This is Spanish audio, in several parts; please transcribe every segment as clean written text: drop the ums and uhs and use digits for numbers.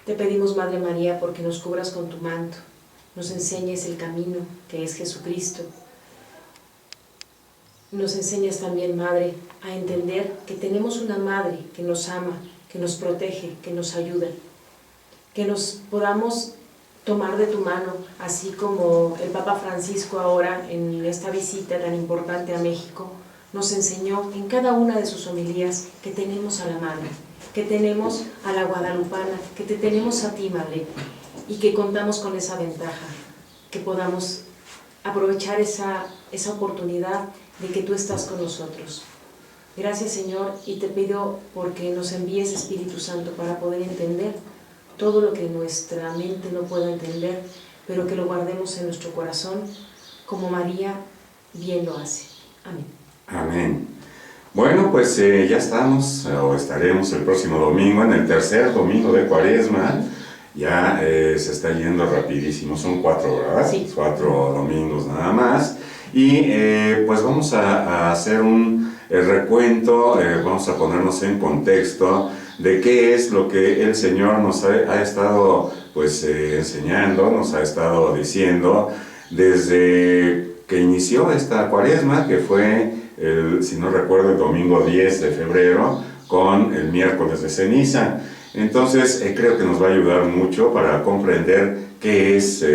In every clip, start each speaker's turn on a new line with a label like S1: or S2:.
S1: Te pedimos, Madre María, porque nos cubras con tu manto, nos enseñes el camino que es Jesucristo. Nos enseñas también, Madre, a entender que tenemos una Madre que nos ama, que nos protege, que nos ayuda, que nos podamos tomar de tu mano, así como el Papa Francisco ahora en esta visita tan importante a México nos enseñó en cada una de sus homilías que tenemos a la Madre, que tenemos a la Guadalupana, que te tenemos a ti, Madre, y que contamos con esa ventaja, que podamos aprovechar esa oportunidad de que tú estás con nosotros. Gracias, Señor, y te pido porque nos envíes Espíritu Santo para poder entender todo lo que nuestra mente no pueda entender, pero que lo guardemos en nuestro corazón, como María bien lo hace. Amén.
S2: Amén. Bueno, pues ya estamos, o estaremos el próximo domingo, en el tercer domingo de Cuaresma. Ya se está yendo rapidísimo, son 4, ¿verdad?
S1: Sí.
S2: 4 domingos nada más. Y pues vamos a hacer un recuento, vamos a ponernos en contexto de qué es lo que el Señor nos ha estado pues enseñando, nos ha estado diciendo desde que inició esta Cuaresma, que fue, si no recuerdo, el domingo 10 de febrero con el miércoles de ceniza. Entonces creo que nos va a ayudar mucho para comprender qué es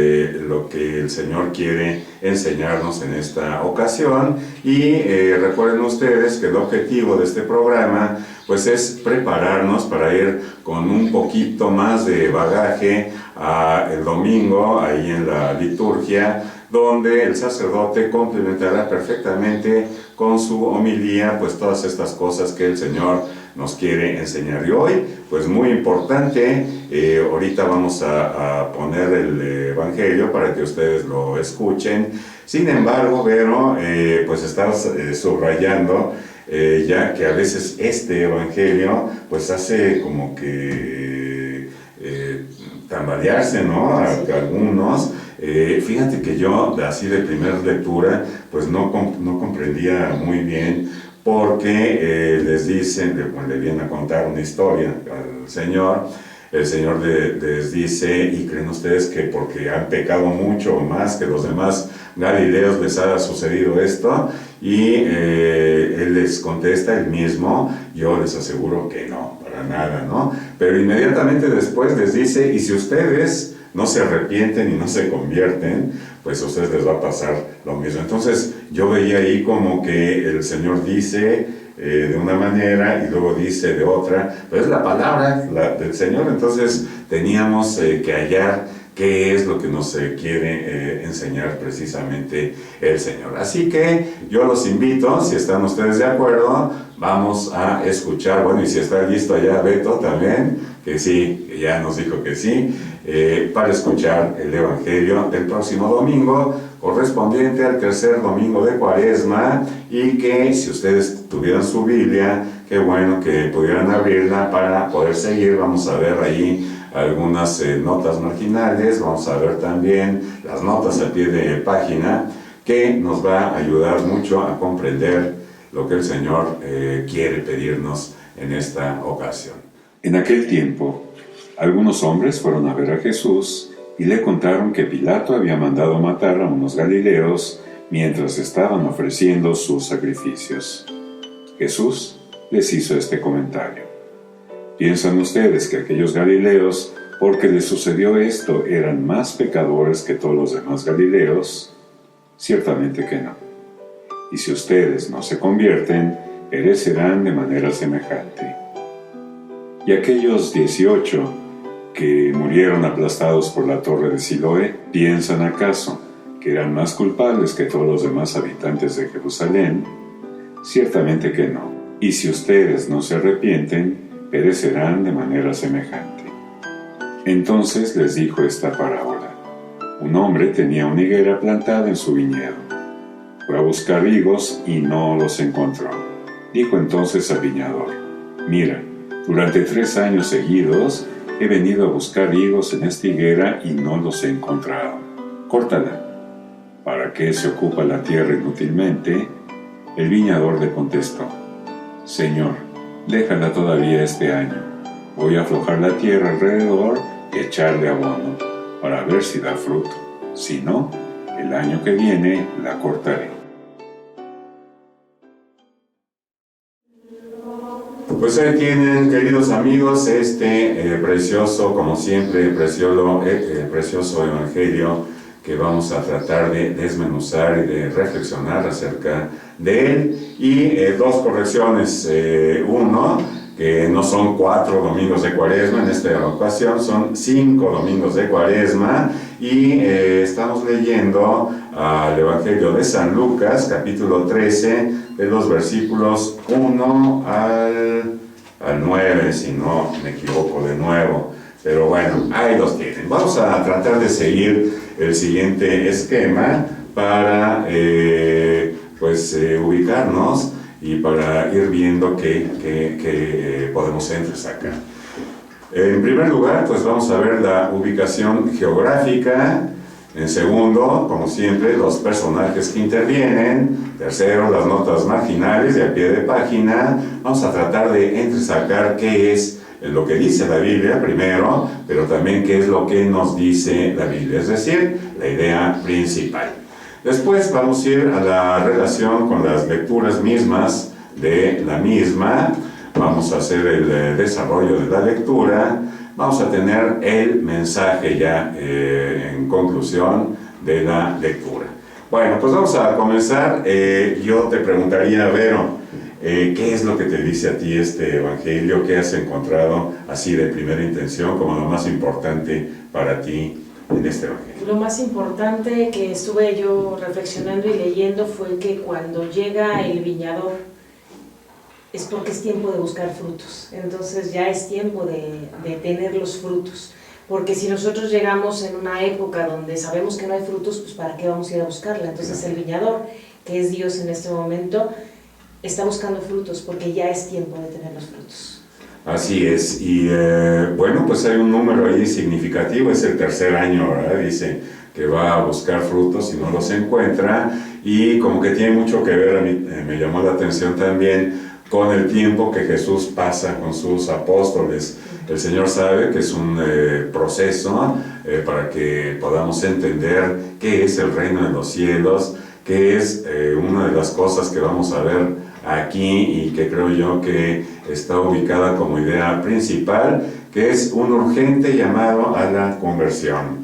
S2: lo que el Señor quiere enseñarnos en esta ocasión. Y recuerden ustedes que el objetivo de este programa pues es prepararnos para ir con un poquito más de bagaje el domingo ahí en la liturgia, donde el sacerdote complementará perfectamente con su homilía pues todas estas cosas que el Señor nos quiere enseñar. Y hoy, pues muy importante, ahorita vamos a poner el Evangelio para que ustedes lo escuchen. Sin embargo, Vero, pues estás subrayando ya que a veces este Evangelio pues hace como que tambalearse, ¿no? A algunos. Fíjate que yo, así de primera lectura, pues no comprendía muy bien, porque les dicen, le vienen a contar una historia al Señor. El Señor les dice, ¿y creen ustedes que porque han pecado mucho o más que los demás galileos les ha sucedido esto? Y Él les contesta el mismo, yo les aseguro que no, para nada, ¿no? Pero inmediatamente después les dice, y si ustedes no se arrepienten y no se convierten, pues a ustedes les va a pasar lo mismo. Entonces yo veía ahí como que el Señor dice de una manera y luego dice de otra, pero es la palabra del Señor. Entonces teníamos que hallar qué es lo que nos quiere enseñar precisamente el Señor. Así que yo los invito, si están ustedes de acuerdo, vamos a escuchar. Bueno, y si está listo allá Beto también, que sí, que ya nos dijo que sí, para escuchar el Evangelio del próximo domingo, correspondiente al tercer domingo de Cuaresma, y que si ustedes tuvieran su Biblia, qué bueno que pudieran abrirla para poder seguir. Vamos a ver ahí algunas notas marginales, vamos a ver también las notas al pie de página, que nos va a ayudar mucho a comprender lo que el Señor quiere pedirnos en esta ocasión.
S3: En aquel tiempo, algunos hombres fueron a ver a Jesús y le contaron que Pilato había mandado matar a unos galileos mientras estaban ofreciendo sus sacrificios. Jesús les hizo este comentario: ¿piensan ustedes que aquellos galileos, porque les sucedió esto, eran más pecadores que todos los demás galileos? Ciertamente que no. Y si ustedes no se convierten, perecerán de manera semejante. Y aquellos 18 que murieron aplastados por la torre de Siloé, ¿piensan acaso que eran más culpables que todos los demás habitantes de Jerusalén? Ciertamente que no. Y si ustedes no se arrepienten, perecerán de manera semejante. Entonces les dijo esta parábola: un hombre tenía una higuera plantada en su viñedo. Fue a buscar higos y no los encontró. Dijo entonces al viñador: mira, durante 3 años seguidos he venido a buscar higos en esta higuera y no los he encontrado. Córtala. ¿Para qué se ocupa la tierra inútilmente? El viñador le contestó: Señor, déjala todavía este año. Voy a aflojar la tierra alrededor y echarle abono para ver si da fruto. Si no, el año que viene la cortaré.
S2: Pues ahí tienen, queridos amigos, precioso, como siempre, precioso evangelio que vamos a tratar de desmenuzar y de reflexionar acerca de él. Y dos correcciones. Uno, que no son 4 domingos de Cuaresma, en esta ocasión son 5 domingos de Cuaresma, y estamos leyendo al Evangelio de San Lucas, capítulo 13, de los versículos 1 al 9, si no me equivoco de nuevo. Pero bueno, ahí los tienen. Vamos a tratar de seguir el siguiente esquema para ubicarnos y para ir viendo qué podemos entresacar. En primer lugar, pues vamos a ver la ubicación geográfica. En segundo, como siempre, los personajes que intervienen. Tercero, las notas marginales de a pie de página. Vamos a tratar de entresacar qué es lo que dice la Biblia primero, pero también qué es lo que nos dice la Biblia, es decir, la idea principal. Después vamos a ir a la relación con las lecturas mismas de la misma. Vamos a hacer el desarrollo de la lectura. Vamos a tener el mensaje ya en conclusión de la lectura. Bueno, pues vamos a comenzar. Yo te preguntaría, Vero, ¿qué es lo que te dice a ti este evangelio? ¿Qué has encontrado así de primera intención como lo más importante para ti en este evangelio?
S1: Lo más importante que estuve yo reflexionando y leyendo fue que cuando llega el viñador es porque es tiempo de buscar frutos. Entonces ya es tiempo de tener los frutos. Porque si nosotros llegamos en una época donde sabemos que no hay frutos, pues ¿para qué vamos a ir a buscarla? Entonces el viñador, que es Dios en este momento, está buscando frutos porque ya es tiempo de tener los frutos.
S2: Así es, y bueno, pues hay un número ahí significativo, es el tercer año, ¿verdad? Dice que va a buscar frutos y no los encuentra, y como que tiene mucho que ver, a mí me llamó la atención también, con el tiempo que Jesús pasa con sus apóstoles. El Señor sabe que es un proceso para que podamos entender qué es el reino de los cielos, qué es una de las cosas que vamos a ver aquí y que creo yo que está ubicada como idea principal, que es un urgente llamado a la conversión.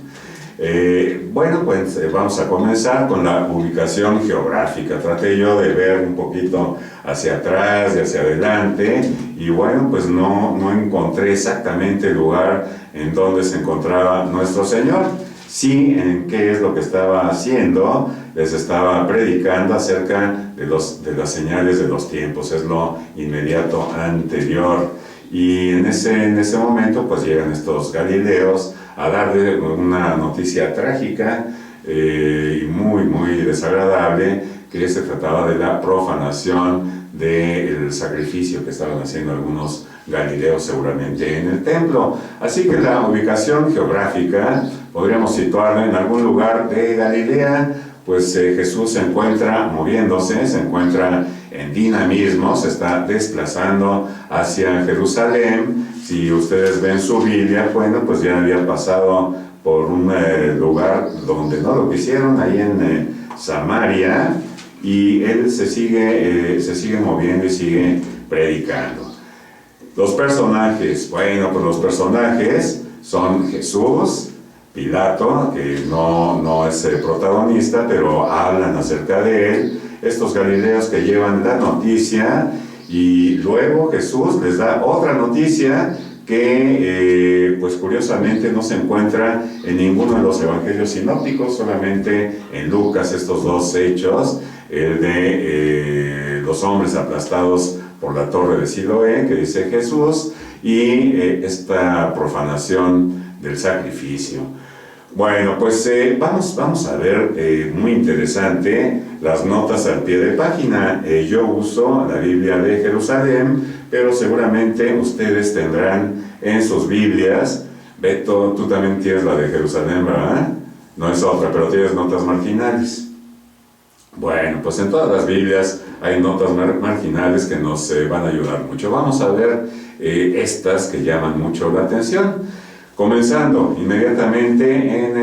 S2: Bueno, pues vamos a comenzar con la ubicación geográfica. Traté yo de ver un poquito hacia atrás y hacia adelante, y bueno, pues no encontré exactamente el lugar en donde se encontraba nuestro Señor. Sí, en qué es lo que estaba haciendo. Les estaba predicando acerca de las señales de los tiempos, es lo inmediato anterior. Y en ese momento pues llegan estos galileos a darle una noticia trágica y muy desagradable, que se trataba de la profanación del sacrificio que estaban haciendo algunos galileos seguramente en el templo. Así que la ubicación geográfica podríamos situarla en algún lugar de Galilea. Pues Jesús se encuentra moviéndose, se encuentra en dinamismo, se está desplazando hacia Jerusalén. Si ustedes ven su Biblia, bueno, pues ya había pasado por un lugar donde no lo quisieron, ahí en Samaria, y él se sigue moviendo y sigue predicando. Los personajes, bueno, pues los personajes son Jesús, Pilato, que no es el protagonista, pero hablan acerca de él, estos galileos que llevan la noticia, y luego Jesús les da otra noticia que pues curiosamente no se encuentra en ninguno de los evangelios sinópticos, solamente en Lucas, estos dos hechos, el de los hombres aplastados por la torre de Siloé, que dice Jesús, y esta profanación del sacrificio. Bueno, pues vamos a ver, muy interesante, las notas al pie de página. Yo uso la Biblia de Jerusalén, pero seguramente ustedes tendrán en sus Biblias. Beto, tú también tienes la de Jerusalén, ¿verdad? No es otra, pero tienes notas marginales. Bueno, pues en todas las Biblias hay notas marginales que nos van a ayudar mucho. Vamos a ver estas que llaman mucho la atención. Comenzando inmediatamente en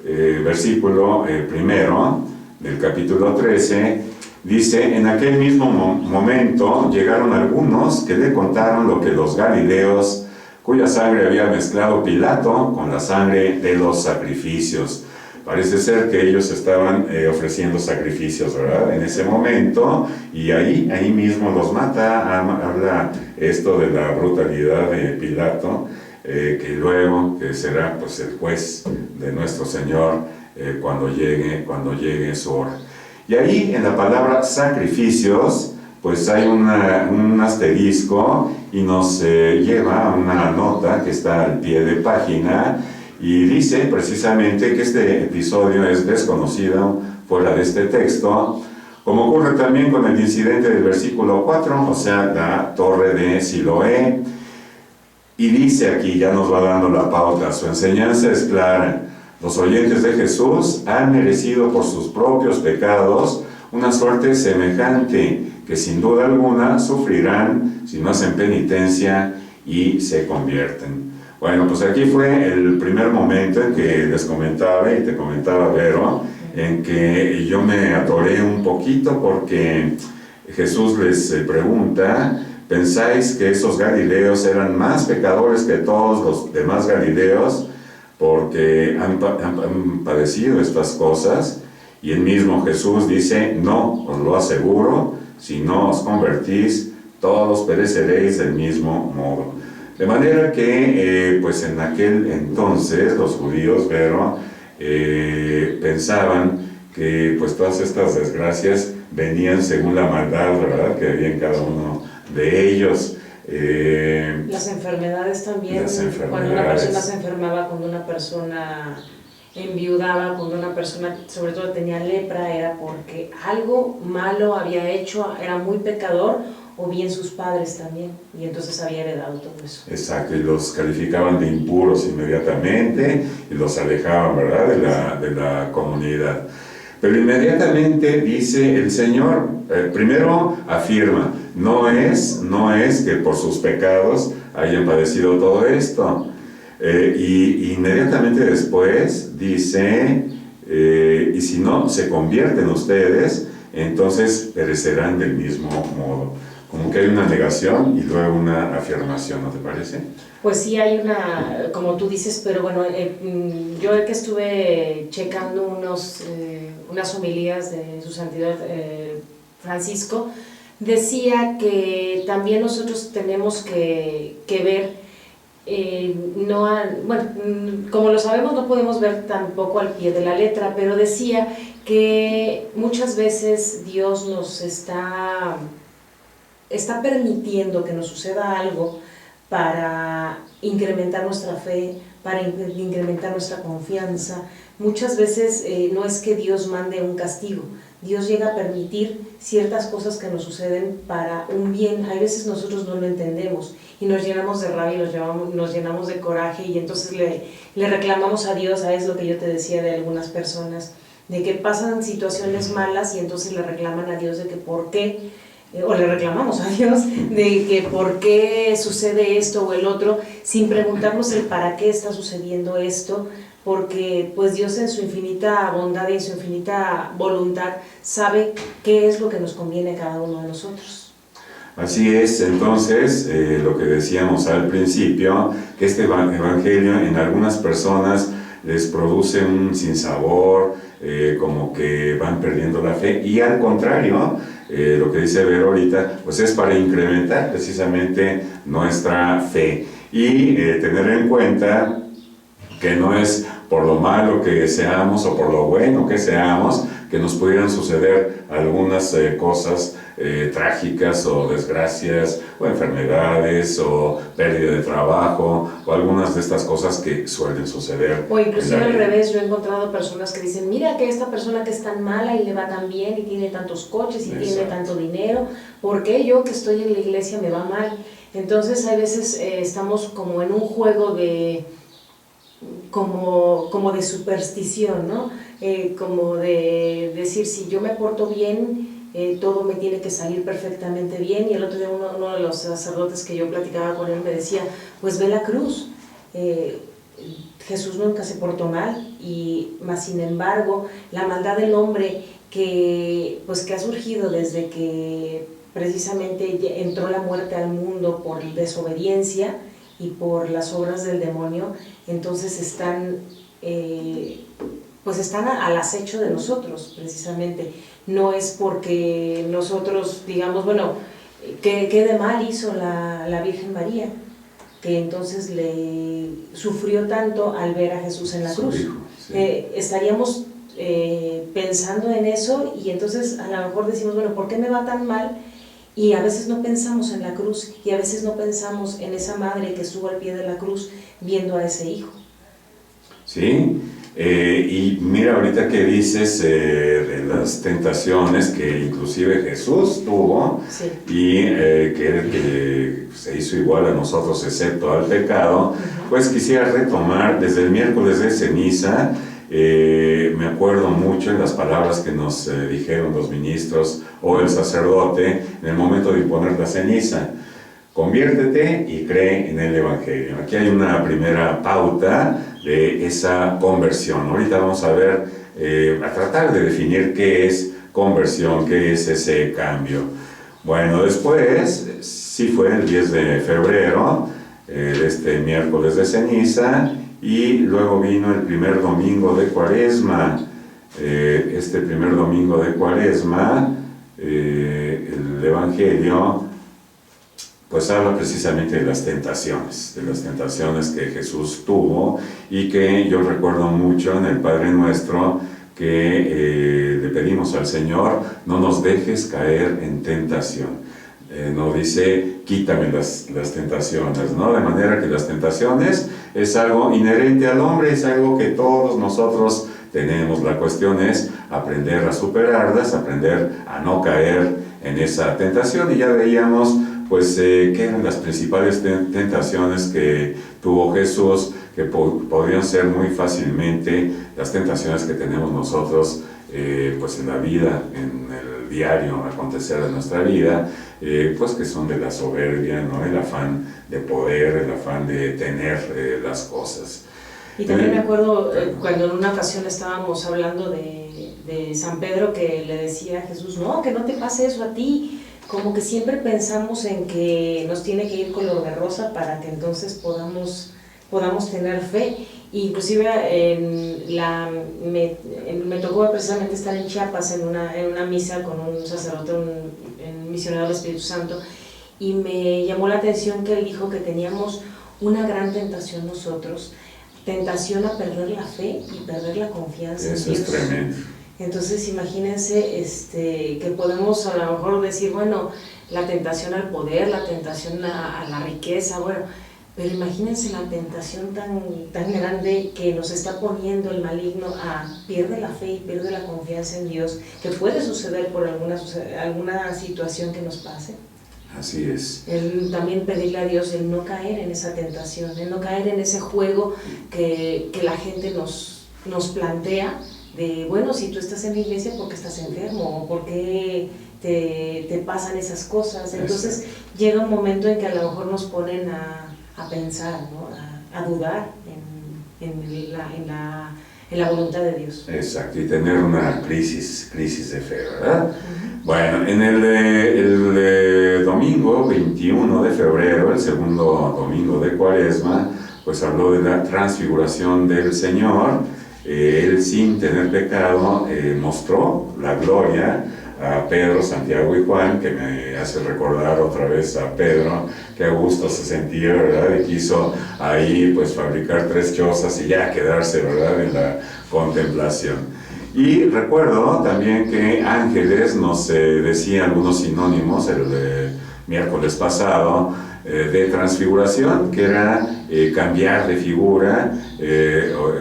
S2: el versículo primero del capítulo 13, dice: en aquel mismo momento llegaron algunos que le contaron lo que los galileos, cuya sangre había mezclado Pilato con la sangre de los sacrificios. Parece ser que ellos estaban ofreciendo sacrificios, ¿verdad? En ese momento, y ahí mismo los mata. Habla esto de la brutalidad de Pilato, que luego que será pues el juez de nuestro Señor cuando llegue su hora. Y ahí en la palabra sacrificios, pues hay un asterisco y nos lleva a una nota que está al pie de página, y dice precisamente que este episodio es desconocido fuera de este texto, como ocurre también con el incidente del versículo 4, o sea, la torre de Siloé. Y dice aquí, ya nos va dando la pauta, su enseñanza es clara: los oyentes de Jesús han merecido por sus propios pecados una suerte semejante que sin duda alguna sufrirán si no hacen penitencia y se convierten. Bueno, pues aquí fue el primer momento en que les comentaba, y te comentaba, Vero, en que yo me atoré un poquito porque Jesús les pregunta: ¿pensáis que esos galileos eran más pecadores que todos los demás galileos porque han padecido estas cosas? Y el mismo Jesús dice: no, os lo aseguro, si no os convertís, todos pereceréis del mismo modo. De manera que, pues en aquel entonces, los judíos, Vero, pensaban que pues todas estas desgracias venían según la maldad, ¿verdad?, que había en cada uno de ellos.
S1: Las enfermedades también, cuando una persona se enfermaba, cuando una persona enviudaba, cuando una persona sobre todo tenía lepra, era porque algo malo había hecho, era muy pecador, o bien sus padres también, y entonces había heredado todo eso.
S2: Exacto, y los calificaban de impuros inmediatamente y los alejaban, ¿verdad?, de la comunidad. Pero inmediatamente dice el Señor, primero afirma: no es que por sus pecados hayan padecido todo esto. Y inmediatamente después dice, y si no se convierten ustedes, entonces perecerán del mismo modo. Como que hay una negación y luego una afirmación, ¿no te parece?
S1: Pues sí, hay una, como tú dices, pero bueno, yo que estuve checando unas homilías de su santidad Francisco, decía que también nosotros tenemos que ver, como lo sabemos, no podemos ver tampoco al pie de la letra, pero decía que muchas veces Dios nos está permitiendo que nos suceda algo para incrementar nuestra fe, para incrementar nuestra confianza. Muchas veces no es que Dios mande un castigo, Dios llega a permitir ciertas cosas que nos suceden para un bien. Hay veces nosotros no lo entendemos y nos llenamos de rabia, nos llenamos de coraje, y entonces le reclamamos a Dios. Es lo que yo te decía de algunas personas, de que pasan situaciones malas y entonces le reclaman a Dios de que por qué, o le reclamamos a Dios de que por qué sucede esto o el otro, sin preguntarnos el para qué está sucediendo esto, porque pues Dios en su infinita bondad y en su infinita voluntad sabe qué es lo que nos conviene a cada uno de nosotros.
S2: Así es. Entonces, lo que decíamos al principio, que este evangelio en algunas personas les produce un sinsabor, como que van perdiendo la fe, y al contrario, lo que dice Vero ahorita, pues es para incrementar precisamente nuestra fe, y tener en cuenta que no es por lo malo que seamos o por lo bueno que seamos que nos pudieran suceder algunas cosas trágicas o desgracias o enfermedades o pérdida de trabajo o algunas de estas cosas que suelen suceder.
S1: O inclusive al revés, yo he encontrado personas que dicen: mira que esta persona que es tan mala y le va tan bien y tiene tantos coches y tiene tanto dinero, ¿por qué yo que estoy en la iglesia me va mal? Entonces a veces estamos como en un juego de como de superstición, ¿no? Como de decir, si yo me porto bien, todo me tiene que salir perfectamente bien. Y el otro día uno de los sacerdotes que yo platicaba con él me decía, pues ve la cruz, Jesús nunca se portó mal, y más sin embargo la maldad del hombre que ha surgido desde que precisamente entró la muerte al mundo por desobediencia y por las obras del demonio, entonces están al acecho de nosotros precisamente. No es porque nosotros digamos, bueno, ¿qué de mal hizo la Virgen María? Que entonces le sufrió tanto al ver a Jesús en la cruz.
S2: Hijo, sí.
S1: Estaríamos pensando en eso, y entonces a lo mejor decimos, bueno, ¿por qué me va tan mal? Y a veces no pensamos en la cruz, y a veces no pensamos en esa madre que estuvo al pie de la cruz viendo a ese hijo.
S2: Sí, y mira ahorita que dices de las tentaciones que inclusive Jesús tuvo,
S1: sí,
S2: y que se hizo igual a nosotros excepto al pecado, pues quisiera retomar desde el miércoles de ceniza. Me acuerdo mucho en las palabras que nos dijeron los ministros o el sacerdote en el momento de imponer la ceniza: conviértete y cree en el Evangelio. Aquí hay una primera pauta de esa conversión. Ahorita vamos a ver, a tratar de definir qué es conversión, qué es ese cambio. Bueno, después, sí fue el 10 de febrero, este miércoles de ceniza, y luego vino el primer domingo de Cuaresma. Este primer domingo de Cuaresma, el Evangelio pues habla precisamente de las tentaciones que Jesús tuvo, y que yo recuerdo mucho en el Padre Nuestro que le pedimos al Señor: no nos dejes caer en tentación. No dice, quítame las tentaciones, ¿no? De manera que las tentaciones es algo inherente al hombre, es algo que todos nosotros tenemos. La cuestión es aprender a superarlas, aprender a no caer en esa tentación. Y ya veíamos pues qué eran las principales tentaciones que tuvo Jesús, que podrían ser muy fácilmente las tentaciones que tenemos nosotros pues en la vida, en el diario acontecer de nuestra vida, pues que son de la soberbia, ¿no? El afán de poder, el afán de tener las cosas.
S1: Y también me acuerdo cuando en una ocasión estábamos hablando de San Pedro, que le decía a Jesús, no, que no te pase eso a ti. Como que siempre pensamos en que nos tiene que ir color de rosa para que entonces podamos tener fe. Inclusive me tocó precisamente estar en Chiapas en una misa con un sacerdote, un misionero del Espíritu Santo, y me llamó la atención que él dijo que teníamos una gran tentación nosotros, tentación a perder la fe y perder la confianza en Dios.
S2: Eso es tremendo.
S1: Entonces imagínense que podemos a lo mejor decir, bueno, la tentación al poder, la tentación a la riqueza, bueno, pero imagínense la tentación tan grande que nos está poniendo el maligno a pierde la fe y pierde la confianza en Dios, que puede suceder por alguna situación que nos pase.
S2: Así es.
S1: El también pedirle a Dios el no caer en esa tentación, el no caer en ese juego que la gente nos plantea, de, bueno, si tú estás en la iglesia, ¿por qué estás enfermo? ¿O por qué te pasan esas cosas? Entonces llega un momento en que a lo mejor nos ponen a pensar, ¿no? a dudar en la voluntad de Dios.
S2: Exacto, y tener una crisis de fe, ¿verdad? Bueno, en el domingo 21 de febrero, el segundo domingo de Cuaresma, pues habló de la transfiguración del Señor. Él, sin tener pecado, mostró la gloria a Pedro, Santiago y Juan, que me hace recordar otra vez a Pedro, que a gusto se sentía, ¿verdad? Y quiso ahí pues fabricar 3 chozas y ya quedarse, ¿verdad?, en la contemplación. Y recuerdo también que ángeles nos decía algunos sinónimos el miércoles pasado de transfiguración, que era cambiar de figura,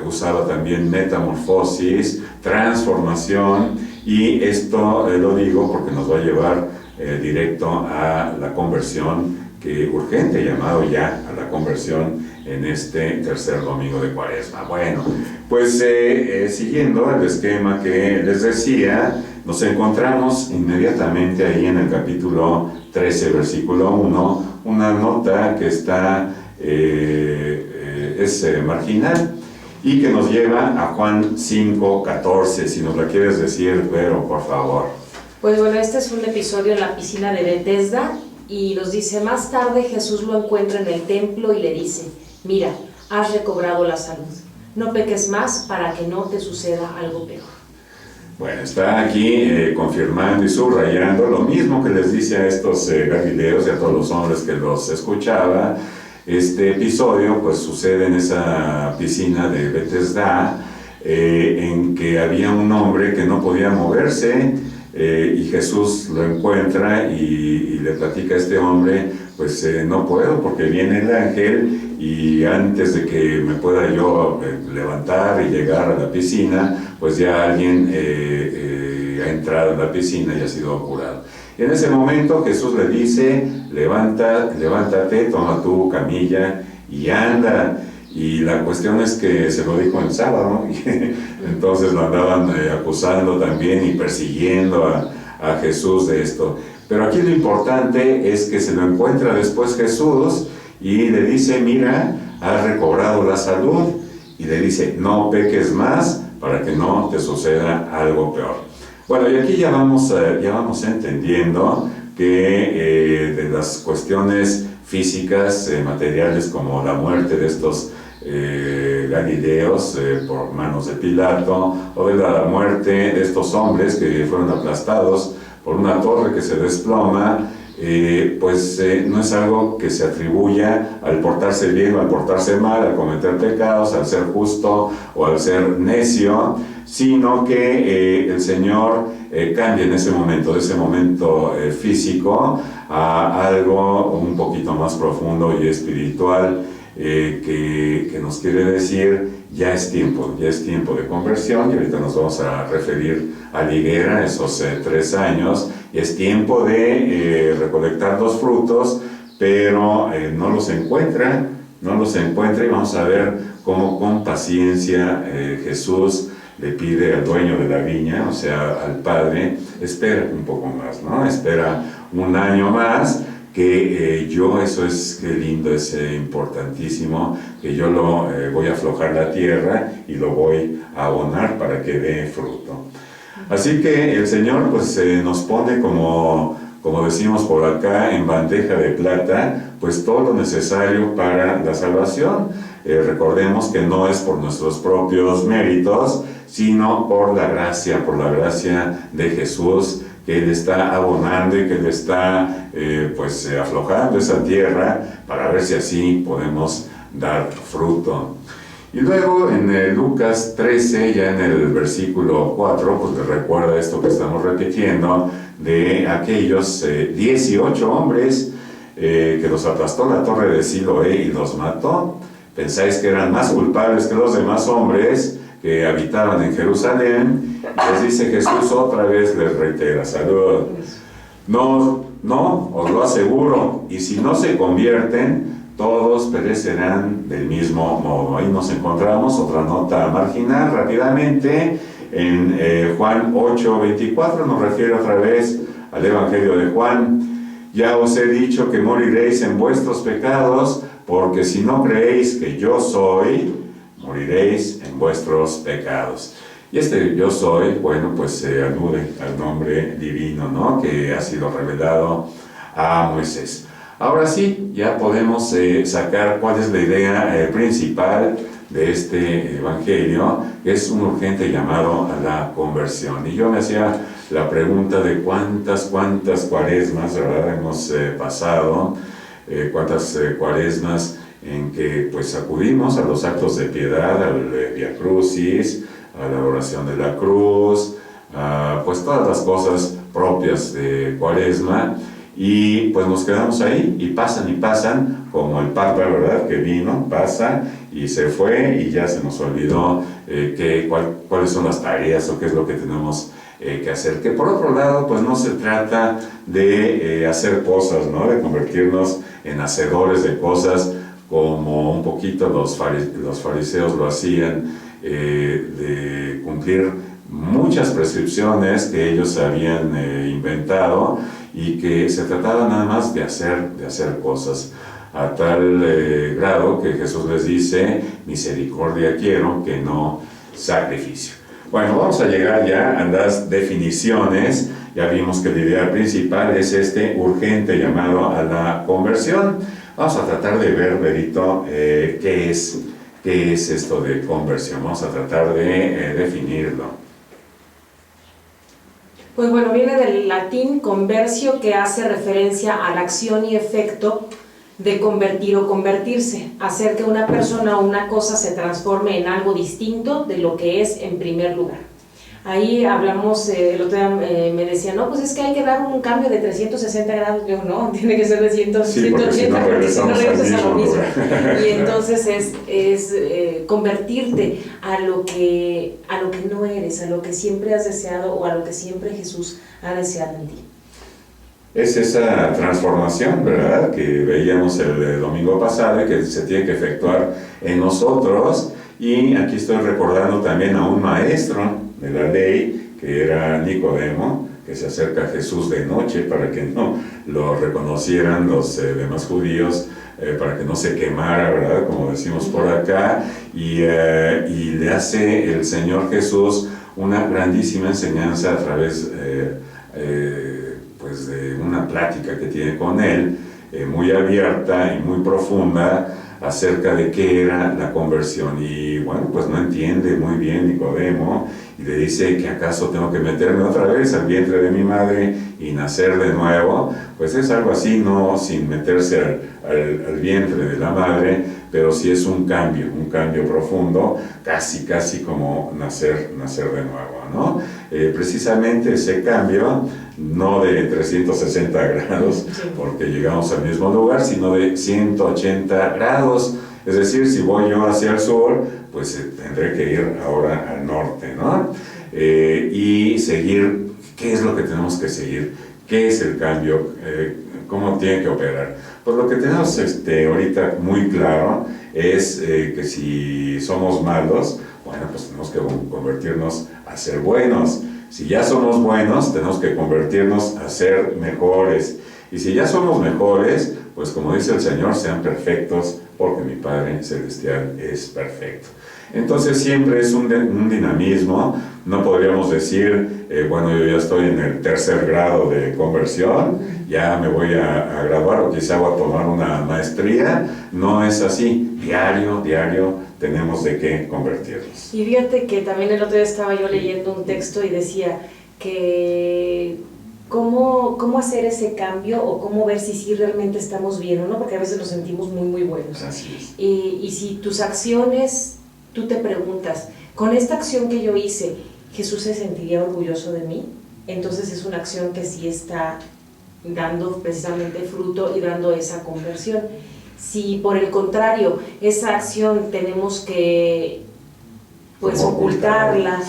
S2: usaba también metamorfosis, transformación, y esto lo digo porque nos va a llevar directo a la conversión, que urgente llamado ya a la conversión en este tercer domingo de Cuaresma. Bueno, pues siguiendo el esquema que les decía, nos encontramos inmediatamente ahí en el capítulo 13, versículo 1, una nota que está, es marginal y que nos lleva a Juan 5:14, si nos la quieres decir, pero por favor.
S1: Pues bueno, este es un episodio en la piscina de Betesda y nos dice: más tarde Jesús lo encuentra en el templo y le dice: mira, has recobrado la salud, no peques más para que no te suceda algo peor.
S2: Bueno, está aquí confirmando y subrayando lo mismo que les dice a estos galileos y a todos los hombres que los escuchaba. Este episodio pues sucede en esa piscina de Betesda, en que había un hombre que no podía moverse, y Jesús lo encuentra y le platica a este hombre: pues no puedo porque viene el ángel y antes de que me pueda yo levantar y llegar a la piscina, pues ya alguien ha entrado en la piscina y ha sido curado. Y en ese momento Jesús le dice: levántate, toma tu camilla y anda. Y la cuestión es que se lo dijo en sábado, y entonces lo andaban acusando también y persiguiendo a Jesús de esto. Pero aquí lo importante es que se lo encuentra después Jesús y le dice: mira, has recobrado la salud. Y le dice: no peques más para que no te suceda algo peor. Bueno, y aquí ya vamos entendiendo que de las cuestiones físicas, materiales, como la muerte de estos galileos por manos de Pilato, o de la muerte de estos hombres que fueron aplastados por una torre que se desploma, pues no es algo que se atribuya al portarse bien o al portarse mal, al cometer pecados, al ser justo o al ser necio, sino que el Señor cambia en ese momento, de ese momento físico, a algo un poquito más profundo y espiritual, que nos quiere decir: ya es tiempo de conversión. Y ahorita nos vamos a referir a la higuera, esos 3 años, y es tiempo de recolectar los frutos, pero no los encuentra, y vamos a ver cómo con paciencia Jesús le pide al dueño de la viña, o sea, al padre: espera un poco más, ¿no? Espera un año más, que eso es, qué lindo, es importantísimo, que yo lo voy a aflojar la tierra y lo voy a abonar para que dé fruto. Así que el Señor pues nos pone, como decimos por acá, en bandeja de plata, pues todo lo necesario para la salvación. Recordemos que no es por nuestros propios méritos, sino por la gracia de Jesús, que Él está abonando y que Él está aflojando esa tierra para ver si así podemos dar fruto. Y luego en Lucas 13, ya en el versículo 4, pues les recuerda esto que estamos repitiendo, de aquellos 18 hombres que los aplastó la torre de Siloé y los mató. ¿Pensáis que eran más culpables que los demás hombres que habitaban en Jerusalén? Les dice Jesús otra vez, les reitera: salud. No, os lo aseguro, y si no se convierten, todos perecerán del mismo modo. Ahí nos encontramos otra nota marginal rápidamente en Juan 8:24, nos refiere otra vez al Evangelio de Juan: ya os he dicho que moriréis en vuestros pecados, porque si no creéis que yo soy, moriréis en vuestros pecados. Y este yo soy, bueno, pues alude al nombre divino, ¿no?, que ha sido revelado a Moisés. Ahora sí, ya podemos sacar cuál es la idea principal de este evangelio, que es un urgente llamado a la conversión. Y yo me hacía la pregunta de cuántas cuaresmas, ¿verdad?, hemos pasado, cuántas cuaresmas en que pues acudimos a los actos de piedad, al Via Crucis, a la oración de la cruz, pues todas las cosas propias de Cuaresma, y pues nos quedamos ahí y pasan, como el Papa, ¿verdad?, que vino, pasa y se fue y ya se nos olvidó cuáles son las tareas o qué es lo que tenemos que hacer. Que por otro lado, pues no se trata de hacer cosas, ¿no?, de convertirnos en hacedores de cosas, como un poquito los fariseos lo hacían, de cumplir muchas prescripciones que ellos habían inventado y que se trataba nada más de hacer cosas, a tal grado que Jesús les dice: misericordia quiero, que no sacrificio. Bueno, vamos a llegar ya a las definiciones. Ya vimos que la idea principal es este urgente llamado a la conversión. Vamos a tratar de ver, Berito, qué es esto de conversión. Vamos a tratar de definirlo.
S1: Pues bueno, viene del latín conversio, que hace referencia a la acción y efecto de convertir o convertirse, hacer que una persona o una cosa se transforme en algo distinto de lo que es en primer lugar. Ahí hablamos, el otro día me decía, no, pues es que hay que dar un cambio de 360 grados. Yo, no, tiene que ser de 180, porque si no regresas a lo mismo. Y entonces es convertirte a lo que no eres, a lo que siempre has deseado o a lo que siempre Jesús ha deseado en ti.
S2: Es esa transformación, ¿verdad?, que veíamos el domingo pasado y que se tiene que efectuar en nosotros. Y aquí estoy recordando también a un maestro de la ley, que era Nicodemo, que se acerca a Jesús de noche para que no lo reconocieran los demás judíos, para que no se quemara, ¿verdad?, como decimos por acá, y le hace el Señor Jesús una grandísima enseñanza a través pues de una plática que tiene con él, muy abierta y muy profunda, acerca de qué era la conversión. Y bueno, pues no entiende muy bien Nicodemo, y le dice que acaso tengo que meterme otra vez al vientre de mi madre y nacer de nuevo. Pues es algo así, no sin meterse al vientre de la madre, pero sí es un cambio profundo, casi como nacer de nuevo, ¿no? Precisamente ese cambio, no de 360 grados, porque llegamos al mismo lugar, sino de 180 grados. Es decir, si voy yo hacia el sur, pues tendré que ir ahora al norte, ¿no? Y seguir, ¿qué es lo que tenemos que seguir? ¿Qué es el cambio? ¿Cómo tiene que operar? Pues lo que tenemos ahorita muy claro es que si somos malos, bueno, pues tenemos que convertirnos a ser buenos. Si ya somos buenos, tenemos que convertirnos a ser mejores. Y si ya somos mejores, pues como dice el Señor, sean perfectos, porque mi Padre Celestial es perfecto. Entonces siempre es un dinamismo. No podríamos decir, bueno, yo ya estoy en el tercer grado de conversión, ya me voy a graduar o quizá voy a tomar una maestría. No es así. Diario tenemos de qué convertirnos.
S1: Y fíjate que también el otro día estaba yo leyendo un texto y decía que cómo hacer ese cambio o cómo ver si realmente estamos bien o no, porque a veces nos sentimos muy buenos.
S2: Así es.
S1: Y si tus acciones, tú te preguntas, con esta acción que yo hice, ¿Jesús se sentiría orgulloso de mí? Entonces es una acción que sí está dando precisamente fruto y dando esa conversión. Si por el contrario, esa acción tenemos que pues ocultarla,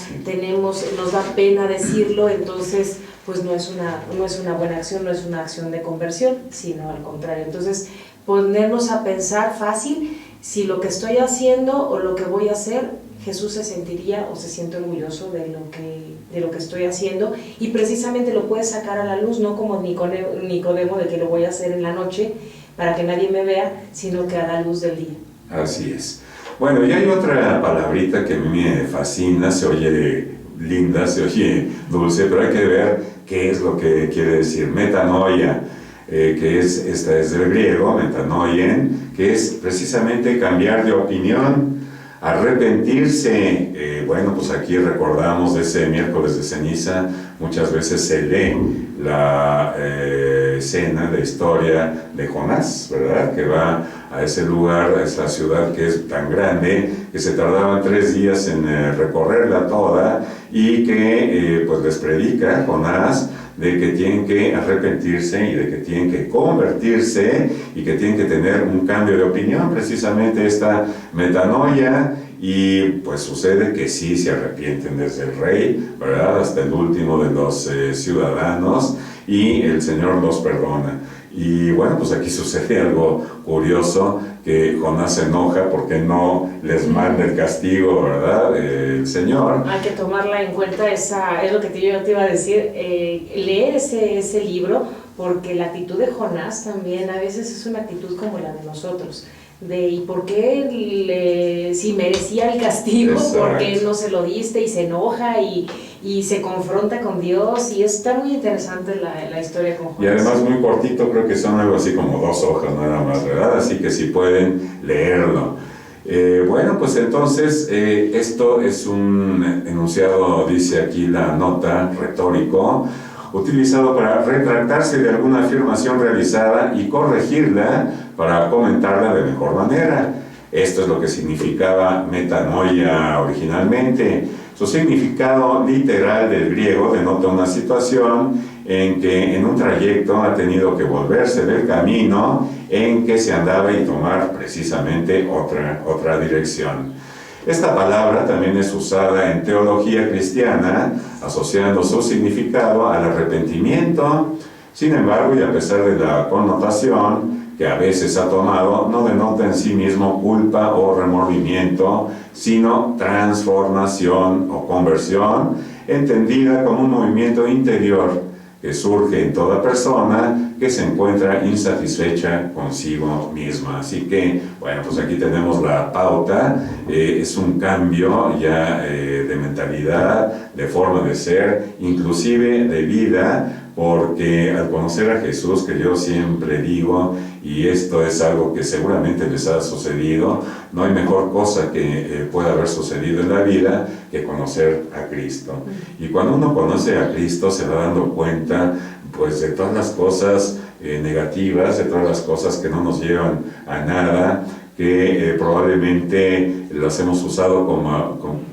S1: nos da pena decirlo, entonces pues no es una buena acción, no es una acción de conversión, sino al contrario. Entonces ponernos a pensar fácil si lo que estoy haciendo o lo que voy a hacer, Jesús se sentiría o se siente orgulloso de lo que estoy haciendo, y precisamente lo puede sacar a la luz, no como Nicodemo de que lo voy a hacer en la noche para que nadie me vea, sino que a la luz del día.
S2: Así es. Bueno, y hay otra palabrita que a mí me fascina, se oye linda, se oye dulce, pero hay que ver qué es lo que quiere decir. Metanoia, esta es del griego, metanoien, que es precisamente cambiar de opinión, arrepentirse. Bueno, pues aquí recordamos de ese miércoles de ceniza, muchas veces se lee la escena de historia de Jonás, ¿verdad?, que va a ese lugar, a esa ciudad que es tan grande, que se tardaban 3 días en recorrerla toda, y que pues les predica Jonás de que tienen que arrepentirse y de que tienen que convertirse y que tienen que tener un cambio de opinión, precisamente esta metanoia. Y pues sucede que sí se arrepienten desde el rey, ¿verdad?, hasta el último de los ciudadanos, y el Señor los perdona. Y bueno, pues aquí sucede algo curioso, que Jonás se enoja porque no les manda el castigo, ¿verdad? El Señor.
S1: Hay que tomarla en cuenta, es lo que yo te iba a decir, leer ese libro, porque la actitud de Jonás también a veces es una actitud como la de nosotros. ¿Y por qué si merecía el castigo?
S2: Exacto.
S1: ¿Por qué no se lo diste? Y se enoja y se confronta con Dios, y está muy interesante la historia con Jonás.
S2: Y además muy cortito, creo que son algo así como 2 hojas nada más, ¿verdad? Así que si pueden leerlo. Bueno, pues entonces esto es un enunciado, dice aquí la nota, retórico, utilizado para retractarse de alguna afirmación realizada y corregirla para comentarla de mejor manera. Esto es lo que significaba metanoia originalmente. Su significado literal del griego denota una situación en que en un trayecto ha tenido que volverse del camino en que se andaba y tomar precisamente otra dirección. Esta palabra también es usada en teología cristiana, asociando su significado al arrepentimiento. Sin embargo, y a pesar de la connotación que a veces ha tomado, no denota en sí mismo culpa o remordimiento, sino transformación o conversión, entendida como un movimiento interior que surge en toda persona que se encuentra insatisfecha consigo misma. Así que, bueno, pues aquí tenemos la pauta, es un cambio ya de mentalidad, de forma de ser, inclusive de vida, porque al conocer a Jesús, que yo siempre digo, y esto es algo que seguramente les ha sucedido, no hay mejor cosa que pueda haber sucedido en la vida que conocer a Cristo. Y cuando uno conoce a Cristo se va dando cuenta pues de todas las cosas negativas, de todas las cosas que no nos llevan a nada, que probablemente las hemos usado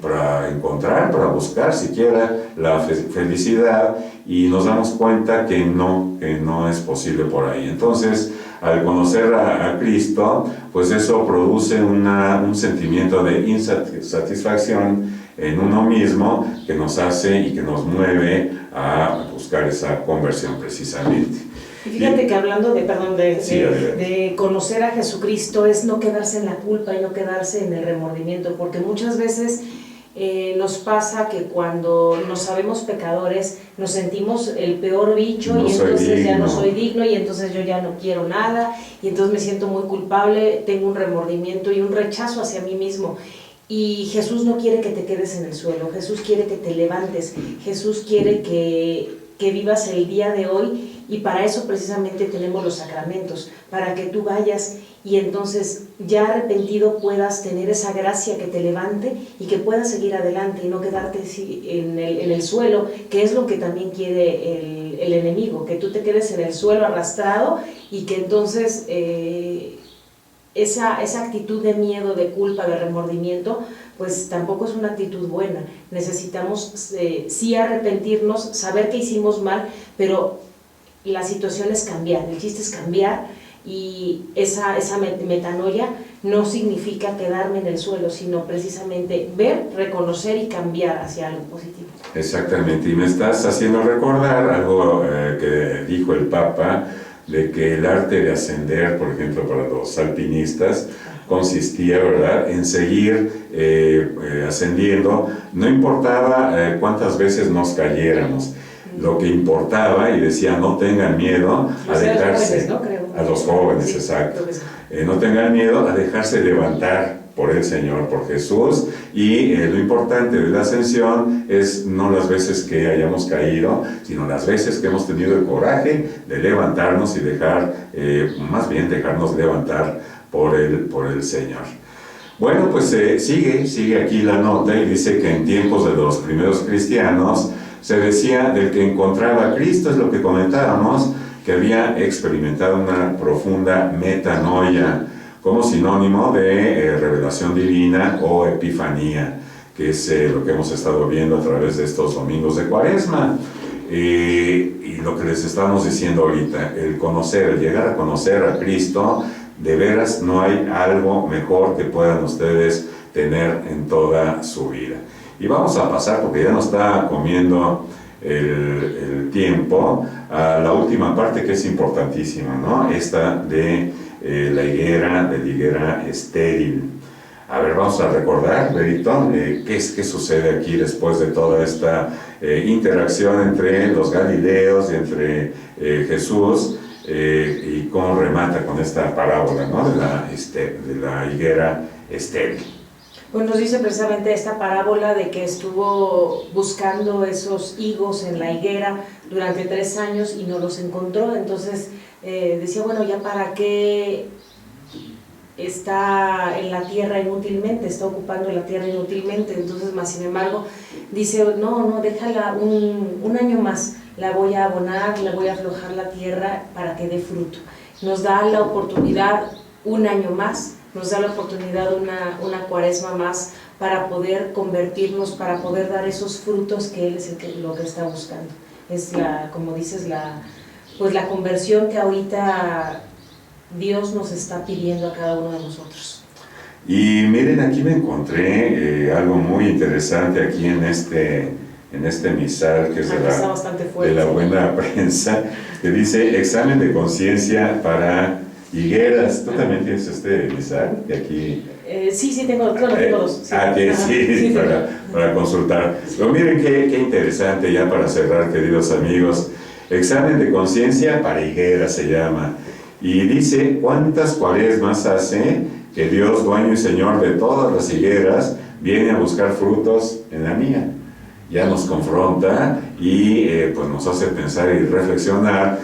S2: para encontrar, para buscar siquiera la felicidad, y nos damos cuenta que no es posible por ahí. Entonces, al conocer a Cristo, pues eso produce un sentimiento de insatisfacción en uno mismo que nos hace y que nos mueve a buscar esa conversión precisamente.
S1: Y fíjate que hablando de conocer a Jesucristo es no quedarse en la culpa y no quedarse en el remordimiento, porque muchas veces nos pasa que cuando nos sabemos pecadores nos sentimos el peor bicho, y entonces ya no soy digno, y entonces yo ya no quiero nada, y entonces me siento muy culpable, tengo un remordimiento y un rechazo hacia mí mismo. Y Jesús no quiere que te quedes en el suelo, Jesús quiere que te levantes, Jesús quiere que vivas el día de hoy, y para eso precisamente tenemos los sacramentos, para que tú vayas y entonces ya arrepentido puedas tener esa gracia que te levante y que puedas seguir adelante y no quedarte en el suelo, que es lo que también quiere el enemigo, que tú te quedes en el suelo arrastrado, y que entonces esa actitud de miedo, de culpa, de remordimiento, pues tampoco es una actitud buena. Necesitamos sí arrepentirnos, saber que hicimos mal, pero la situación es cambiar, el chiste es cambiar, y esa metanoia no significa quedarme en el suelo, sino precisamente ver, reconocer y cambiar hacia algo positivo.
S2: Exactamente, y me estás haciendo recordar algo que dijo el Papa, de que el arte de ascender, por ejemplo, para los alpinistas, consistía, ¿verdad?, en seguir ascendiendo, no importaba cuántas veces nos cayéramos. Lo que importaba, y decía, no tengan miedo a dejarse,
S1: jóvenes, ¿no? Creo.
S2: A los jóvenes, sí, exacto, no tengan miedo a dejarse levantar por el Señor, por Jesús, y lo importante de la ascensión es no las veces que hayamos caído, sino las veces que hemos tenido el coraje de levantarnos y más bien dejarnos levantar por el Señor. Bueno, pues sigue aquí la nota, y dice que en tiempos de los primeros cristianos se decía del que encontraba a Cristo, es lo que comentábamos, que había experimentado una profunda metanoia, como sinónimo de revelación divina o epifanía, que es lo que hemos estado viendo a través de estos domingos de Cuaresma. Y lo que les estamos diciendo ahorita, el llegar a conocer a Cristo, de veras no hay algo mejor que puedan ustedes tener en toda su vida. Y vamos a pasar, porque ya nos está comiendo el tiempo a la última parte, que es importantísima, ¿no? Esta de la higuera estéril. A ver, vamos a recordar, Berito, qué sucede aquí después de toda esta interacción entre los Galileos y entre Jesús, y cómo remata con esta parábola, ¿no? de la higuera estéril.
S1: Pues nos dice precisamente esta parábola de que estuvo buscando esos higos en la higuera durante 3 años y no los encontró. Entonces decía, bueno, ¿ya para qué está en la tierra inútilmente? Está ocupando la tierra inútilmente. Entonces, más sin embargo, dice, no, déjala un año más, la voy a abonar, la voy a aflojar la tierra para que dé fruto. Nos da la oportunidad un año más, nos da la oportunidad una cuaresma más para poder convertirnos, para poder dar esos frutos que Él es lo que está buscando. Es como dices, la conversión que ahorita Dios nos está pidiendo a cada uno de nosotros.
S2: Y miren, aquí me encontré algo muy interesante aquí en este misal, que es de la Buena Prensa, que dice: examen de conciencia para higueras. ¿Tú también tienes este misal? De aquí.
S1: Sí, tengo dos. Sí.
S2: Sí, para consultar. Pero miren qué interesante, ya para cerrar, queridos amigos. Examen de conciencia para higueras se llama. Y dice: ¿cuántas cuaresmas hace que Dios, dueño y Señor de todas las higueras, viene a buscar frutos en la mía? Ya nos confronta y pues nos hace pensar y reflexionar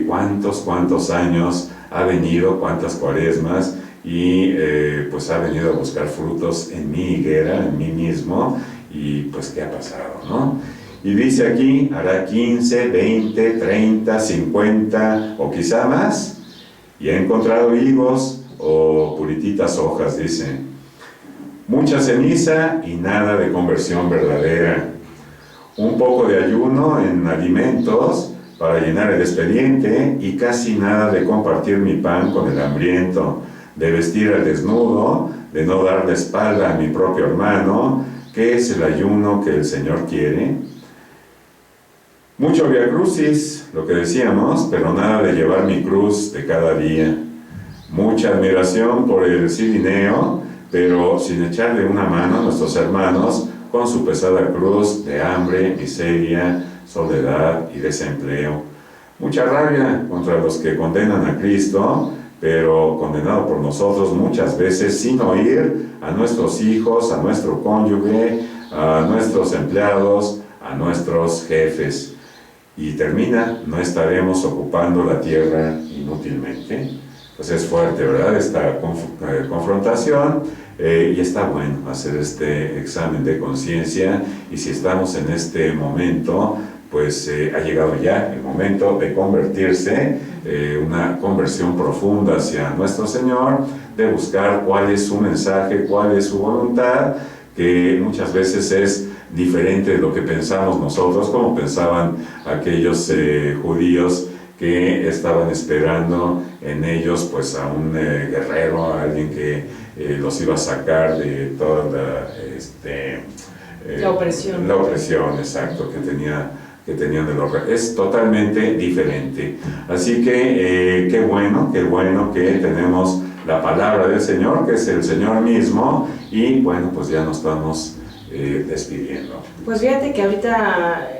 S2: cuántos años ha venido, cuántas cuaresmas, y pues ha venido a buscar frutos en mi higuera, en mí mismo, y pues qué ha pasado, ¿no? Y dice aquí: hará 15, 20, 30, 50 o quizá más, y ha encontrado higos o purititas hojas, dice. Mucha ceniza y nada de conversión verdadera. Un poco de ayuno en alimentos para llenar el expediente y casi nada de compartir mi pan con el hambriento, de vestir al desnudo, de no dar la espalda a mi propio hermano. ¿Qué es el ayuno que el Señor quiere? Mucho viacrucis, lo que decíamos, pero nada de llevar mi cruz de cada día. Mucha admiración por el Cirineo, pero sin echarle una mano a nuestros hermanos con su pesada cruz de hambre, miseria, soledad y desempleo. Mucha rabia contra los que condenan a Cristo, pero condenado por nosotros muchas veces sin oír a nuestros hijos, a nuestro cónyuge, a nuestros empleados, a nuestros jefes. Y termina: no estaremos ocupando la tierra inútilmente. Pues es fuerte, ¿verdad?, esta confrontación, y está bueno hacer este examen de conciencia. Y si estamos en este momento, pues ha llegado ya el momento de convertirse, una conversión profunda hacia nuestro Señor, de buscar cuál es su mensaje, cuál es su voluntad, que muchas veces es diferente de lo que pensamos nosotros, como pensaban aquellos judíos que estaban esperando en ellos pues a un guerrero, a alguien que los iba a sacar de toda
S1: la opresión.
S2: La opresión, exacto, que tenían del hombre. Es totalmente diferente. Así que qué bueno que tenemos la palabra del Señor, que es el Señor mismo, y bueno, pues ya nos estamos despidiendo.
S1: Pues fíjate que ahorita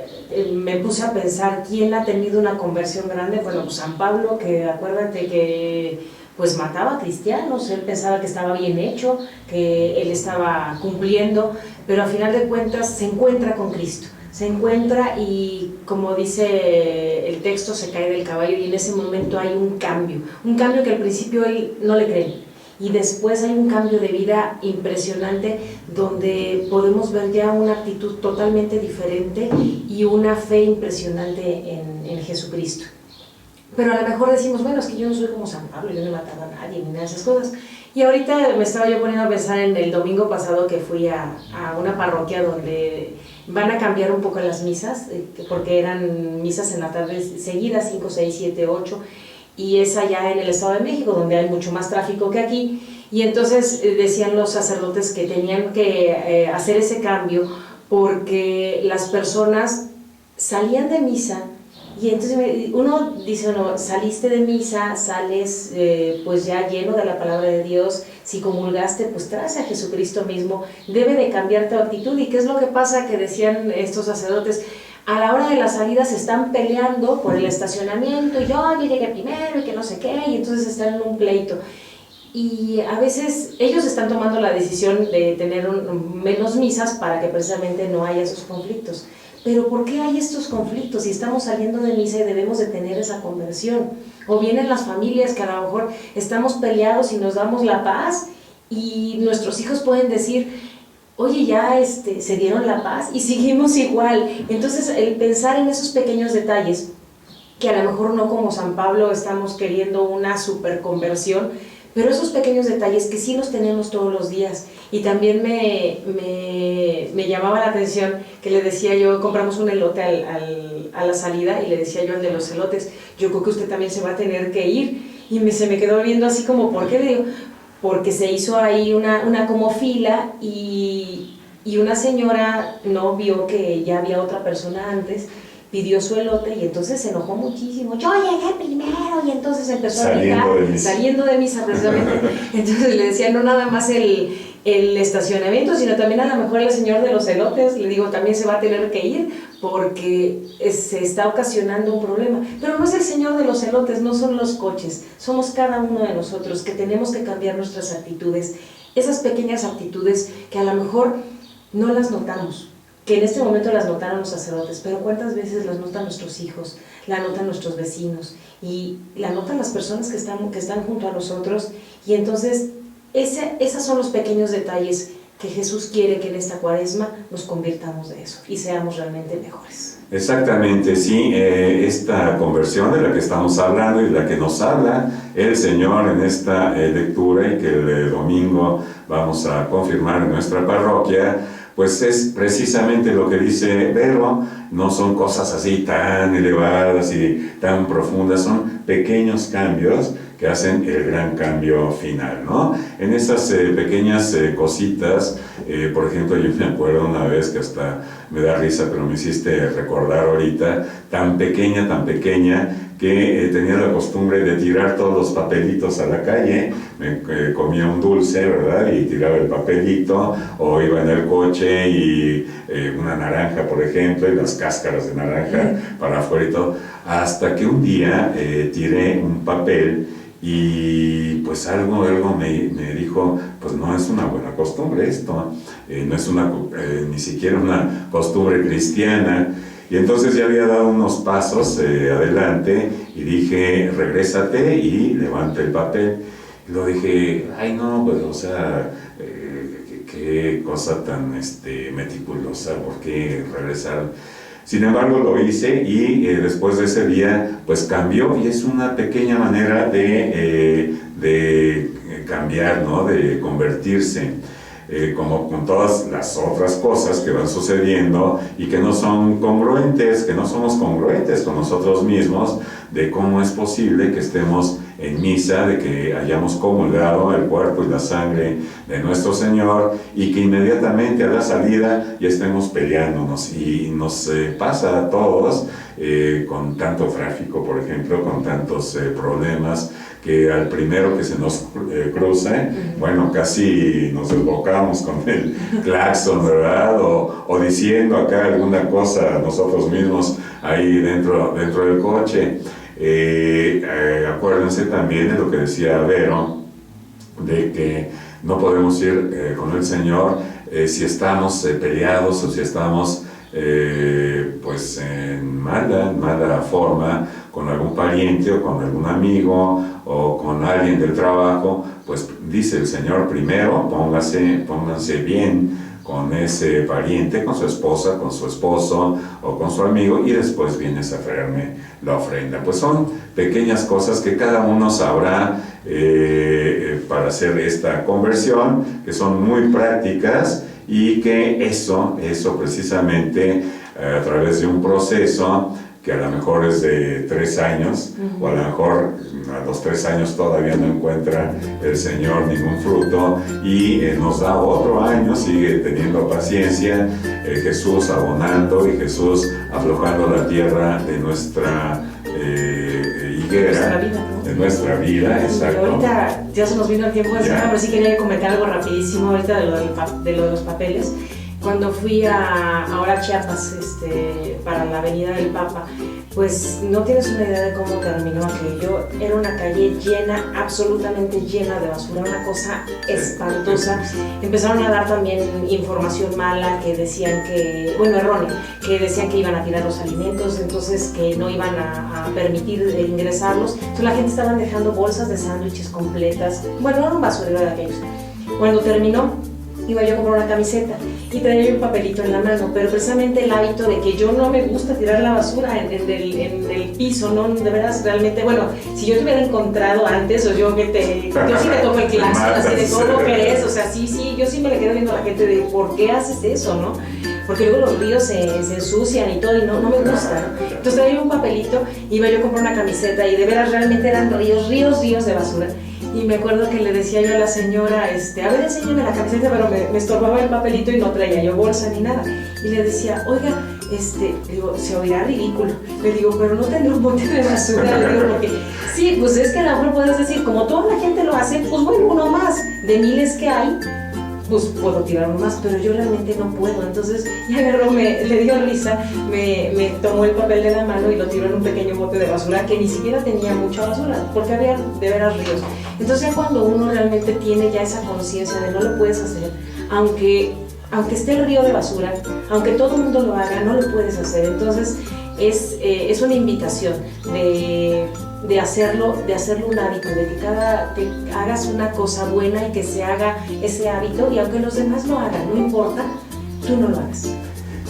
S1: me puse a pensar quién ha tenido una conversión grande. Bueno, pues San Pablo, que acuérdate que pues mataba a cristianos, él pensaba que estaba bien hecho, que él estaba cumpliendo, pero al final de cuentas se encuentra con Cristo, se encuentra y, como dice el texto, se cae del caballo, y en ese momento hay un cambio que al principio él no le cree. Y después hay un cambio de vida impresionante, donde podemos ver ya una actitud totalmente diferente y una fe impresionante en Jesucristo. Pero a lo mejor decimos, bueno, es que yo no soy como San Pablo, yo no he matado a nadie, ni nada de esas cosas. Y ahorita me estaba yo poniendo a pensar en el domingo pasado que fui a una parroquia donde van a cambiar un poco las misas, porque eran misas en la tarde seguidas, 5, 6, 7, 8, y es allá en el Estado de México, donde hay mucho más tráfico que aquí, y entonces decían los sacerdotes que tenían que hacer ese cambio porque las personas salían de misa. Y entonces uno dice, no, saliste de misa, sales pues ya lleno de la palabra de Dios, si comulgaste, pues traes a Jesucristo mismo, debe de cambiar tu actitud. ¿Y qué es lo que pasa? Que decían estos sacerdotes, a la hora de la salida se están peleando por el estacionamiento, y yo llegué primero y que no sé qué, y entonces están en un pleito. Y a veces ellos están tomando la decisión de tener menos misas para que precisamente no haya esos conflictos. Pero ¿por qué hay estos conflictos si estamos saliendo de misa y debemos de tener esa conversión? O vienen las familias que a lo mejor estamos peleados y nos damos la paz y nuestros hijos pueden decir, oye, ya se dieron la paz y seguimos igual. Entonces el pensar en esos pequeños detalles, que a lo mejor no como San Pablo estamos queriendo una super conversión, pero esos pequeños detalles que sí los tenemos todos los días. Y también me llamaba la atención que le decía yo, compramos un elote a la salida, y le decía yo al de los elotes, yo creo que usted también se va a tener que ir. Y se me quedó viendo así como, ¿por qué? Le digo, porque se hizo ahí una como fila y una señora no vio que ya había otra persona antes, pidió su elote y entonces se enojó muchísimo. Yo llegué primero, y entonces empezó a gritar, saliendo de misa precisamente. Entonces le decía, no nada más el estacionamiento, sino también a lo mejor el señor de los elotes, le digo, también se va a tener que ir porque se está ocasionando un problema. Pero no es el señor de los elotes, no son los coches, somos cada uno de nosotros que tenemos que cambiar nuestras actitudes, esas pequeñas actitudes que a lo mejor no las notamos, que en este momento las notaron los sacerdotes, pero ¿cuántas veces las notan nuestros hijos, la notan nuestros vecinos y la notan las personas que están junto a nosotros? Y entonces esos son los pequeños detalles que Jesús quiere que en esta Cuaresma nos convirtamos de eso y seamos realmente mejores.
S2: Exactamente, sí, esta conversión de la que estamos hablando y de la que nos habla el Señor en esta lectura, y que el domingo vamos a confirmar en nuestra parroquia, pues es precisamente lo que dice Vero, no son cosas así tan elevadas y tan profundas, son pequeños cambios que hacen el gran cambio final, ¿no? En esas pequeñas cositas, por ejemplo, yo me acuerdo una vez que hasta me da risa, pero me hiciste recordar ahorita, tan pequeña, que tenía la costumbre de tirar todos los papelitos a la calle, me comía un dulce, ¿verdad? Y tiraba el papelito, o iba en el coche y una naranja, por ejemplo, y las cáscaras de naranja para afuera y todo, hasta que un día tiré un papel y pues algo me dijo, pues no es una buena costumbre esto, no es ni siquiera una costumbre cristiana. Y entonces ya había dado unos pasos adelante y dije, regrésate y levanta el papel. Y lo dije, ay no, pues o sea, qué cosa tan meticulosa, ¿por qué regresar? Sin embargo lo hice y después de ese día pues cambió, y es una pequeña manera de cambiar, ¿no? De convertirse. Como con todas las otras cosas que van sucediendo y que no son congruentes, que no somos congruentes con nosotros mismos, de cómo es posible que estemos en misa, de que hayamos comulgado el cuerpo y la sangre de nuestro Señor y que inmediatamente a la salida ya estemos peleándonos. Y nos pasa a todos con tanto tráfico, por ejemplo, con tantos problemas, que al primero que se nos cruce, bueno, casi nos desbocamos con el claxon, ¿verdad? O diciendo acá alguna cosa nosotros mismos ahí dentro del coche. Acuérdense también de lo que decía Vero, de que no podemos ir con el Señor si estamos peleados o si estamos pues en mala forma con algún pariente o con algún amigo o con alguien del trabajo. Pues dice el Señor, primero pónganse bien con ese pariente, con su esposa, con su esposo o con su amigo, y después vienes a traerme la ofrenda. Pues son pequeñas cosas que cada uno sabrá para hacer esta conversión, que son muy prácticas, y que eso precisamente a través de un proceso que a lo mejor es de 3 años, o a lo mejor a los 3 años todavía no encuentra el Señor ningún fruto, y nos da otro año, sigue teniendo paciencia, Jesús abonando y Jesús aflojando la tierra de nuestra higuera,
S1: vida, ¿no?
S2: de nuestra vida, exacto.
S1: Ahorita ya se nos vino el tiempo de semana, pero sí quería comentar algo rapidísimo ahorita de lo de los papeles. Cuando fui ahora a Chiapas para la Avenida del Papa, pues no tienes una idea de cómo terminó aquello. Era una calle llena, absolutamente llena de basura, una cosa espantosa. Empezaron a dar también información mala que decían que, bueno, errónea, que decían que iban a tirar los alimentos, entonces que no iban a permitir ingresarlos. Entonces la gente estaba dejando bolsas de sándwiches completas. Bueno, no era un basurero de aquellos. Cuando terminó, iba yo a comprar una camiseta y traía un papelito en la mano, pero precisamente el hábito de que yo no me gusta tirar la basura en el piso, ¿no? De veras, realmente, bueno, si yo te hubiera encontrado antes, o yo sí te toco el clásico, así de cómo querés, o sea, sí, yo sí me le quedo viendo a la gente de por qué haces eso, ¿no? Porque luego los ríos se ensucian y todo, y no me gusta, ¿no? Entonces traía un papelito, iba yo a comprar una camiseta, y de veras realmente eran ríos de basura. Y me acuerdo que le decía yo a la señora, a ver, enséñame la camiseta, pero me estorbaba el papelito y no traía yo bolsa ni nada. Y le decía, oiga, digo, se oirá ridículo. Le digo, pero no tendré un bote de basura. Le digo, porque sí, pues es que a lo mejor puedes decir, como toda la gente lo hace, pues bueno, uno más de miles que hay, pues puedo tirar uno más, pero yo realmente no puedo. Entonces ya agarró, le dio risa, me tomó el papel de la mano y lo tiró en un pequeño bote de basura que ni siquiera tenía mucha basura, porque había de veras ríos. Entonces ya cuando uno realmente tiene ya esa conciencia de no lo puedes hacer, aunque esté el río de basura, aunque todo el mundo lo haga, no lo puedes hacer. Entonces es una invitación de hacerlo un hábito, de que hagas una cosa buena y que se haga ese hábito, y aunque los demás lo hagan, no importa, tú no lo hagas.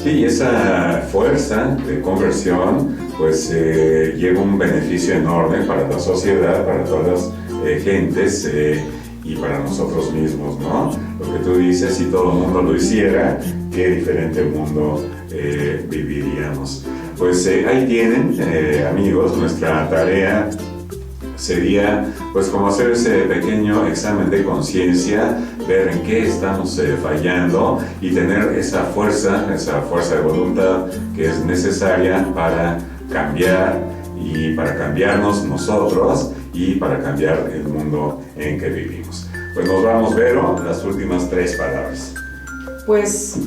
S2: Sí, esa fuerza de conversión pues lleva un beneficio enorme para la sociedad, para todas las gentes y para nosotros mismos, ¿no? Lo que tú dices, si todo el mundo lo hiciera, qué diferente mundo viviríamos. Pues ahí tienen, amigos, nuestra tarea sería pues como hacer ese pequeño examen de conciencia, ver en qué estamos fallando y tener esa fuerza de voluntad que es necesaria para cambiar y para cambiarnos nosotros y para cambiar el mundo en que vivimos. Pues nos vamos, Vero, las últimas 3 palabras.
S1: Pues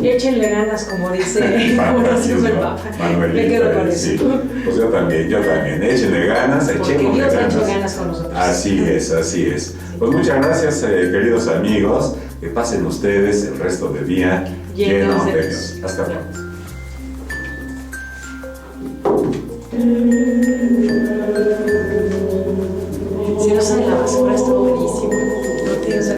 S1: échenle ganas, como dice el Papa. Me quedo con eso.
S2: Sí. Pues yo también, échenle ganas,
S1: echémosle ganas con nosotros.
S2: Así es. Pues muchas gracias, queridos amigos, que pasen ustedes el resto del día lleno de Dios. Hasta pronto.
S1: Si no saben la basura, estuvo buenísimo. No tienes